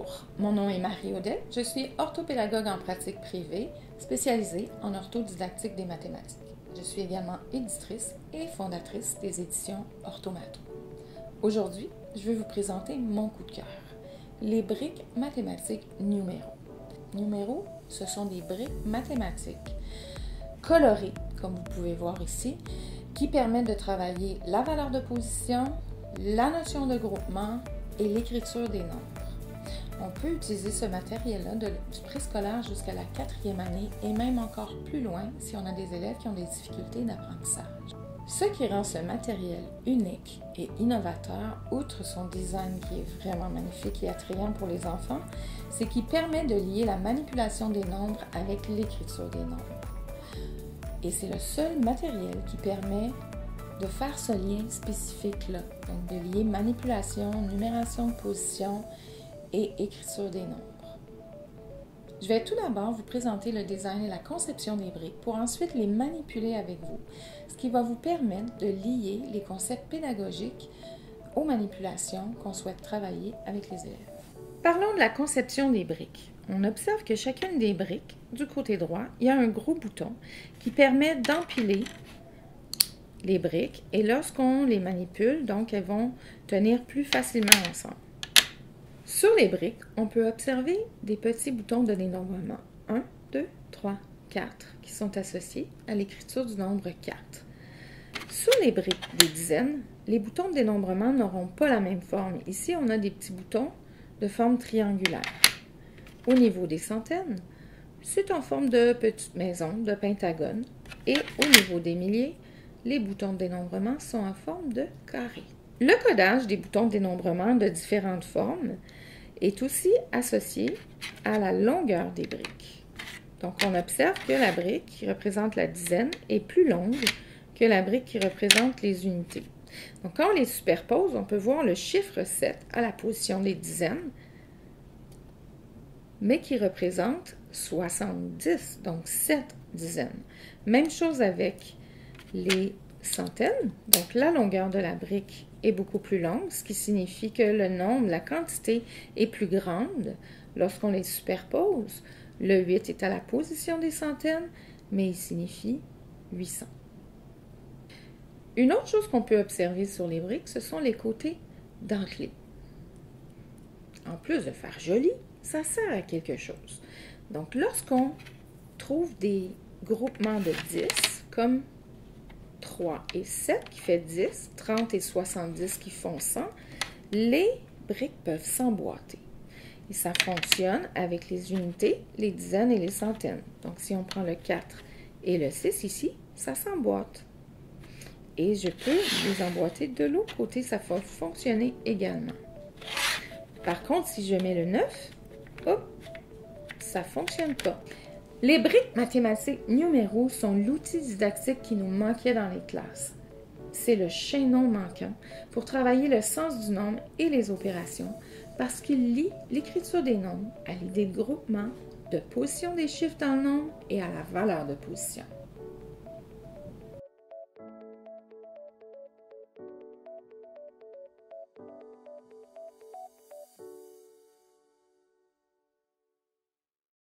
Bonjour, mon nom est Marie Audet, je suis orthopédagogue en pratique privée spécialisée en orthodidactique des mathématiques. Je suis également éditrice et fondatrice des éditions Orthomato. Aujourd'hui, je vais vous présenter mon coup de cœur, les briques mathématiques Numero. Numero, ce sont des briques mathématiques colorées, comme vous pouvez voir ici, qui permettent de travailler la valeur de position, la notion de groupement et l'écriture des nombres. On peut utiliser ce matériel-là du préscolaire jusqu'à la 4e année et même encore plus loin si on a des élèves qui ont des difficultés d'apprentissage. Ce qui rend ce matériel unique et innovateur, outre son design qui est vraiment magnifique et attrayant pour les enfants, c'est qu'il permet de lier la manipulation des nombres avec l'écriture des nombres. Et c'est le seul matériel qui permet de faire ce lien spécifique-là, donc de lier manipulation, numération de position et écriture des nombres. Je vais tout d'abord vous présenter le design et la conception des briques pour ensuite les manipuler avec vous, ce qui va vous permettre de lier les concepts pédagogiques aux manipulations qu'on souhaite travailler avec les élèves. Parlons de la conception des briques. On observe que chacune des briques, du côté droit, il y a un gros bouton qui permet d'empiler les briques et lorsqu'on les manipule, donc elles vont tenir plus facilement ensemble. Sur les briques, on peut observer des petits boutons de dénombrement 1, 2, 3, 4 qui sont associés à l'écriture du nombre 4. Sur les briques des dizaines, les boutons de dénombrement n'auront pas la même forme. Ici, on a des petits boutons de forme triangulaire. Au niveau des centaines, c'est en forme de petite maison, de pentagone. Et au niveau des milliers, les boutons de dénombrement sont en forme de carré. Le codage des boutons de dénombrement de différentes formes est aussi associé à la longueur des briques. Donc, on observe que la brique qui représente la dizaine est plus longue que la brique qui représente les unités. Donc, quand on les superpose, on peut voir le chiffre 7 à la position des dizaines, mais qui représente 70, donc 7 dizaines. Même chose avec les centaines. Donc, la longueur de la brique est beaucoup plus longue, ce qui signifie que le nombre, la quantité est plus grande lorsqu'on les superpose. Le 8 est à la position des centaines, mais il signifie 800. Une autre chose qu'on peut observer sur les briques, ce sont les côtés dentelés. En plus de faire joli, ça sert à quelque chose. Donc, lorsqu'on trouve des groupements de 10, comme 3 et 7 qui fait 10, 30 et 70 qui font 100, les briques peuvent s'emboîter. Et ça fonctionne avec les unités, les dizaines et les centaines. Donc, si on prend le 4 et le 6 ici, ça s'emboîte. Et je peux les emboîter de l'autre côté, ça va fonctionner également. Par contre, si je mets le 9, hop, ça ne fonctionne pas. Les briques mathématiques Numero sont l'outil didactique qui nous manquait dans les classes. C'est le chaînon manquant pour travailler le sens du nombre et les opérations parce qu'il lie l'écriture des nombres à l'idée de groupement, de position des chiffres dans le nombre et à la valeur de position.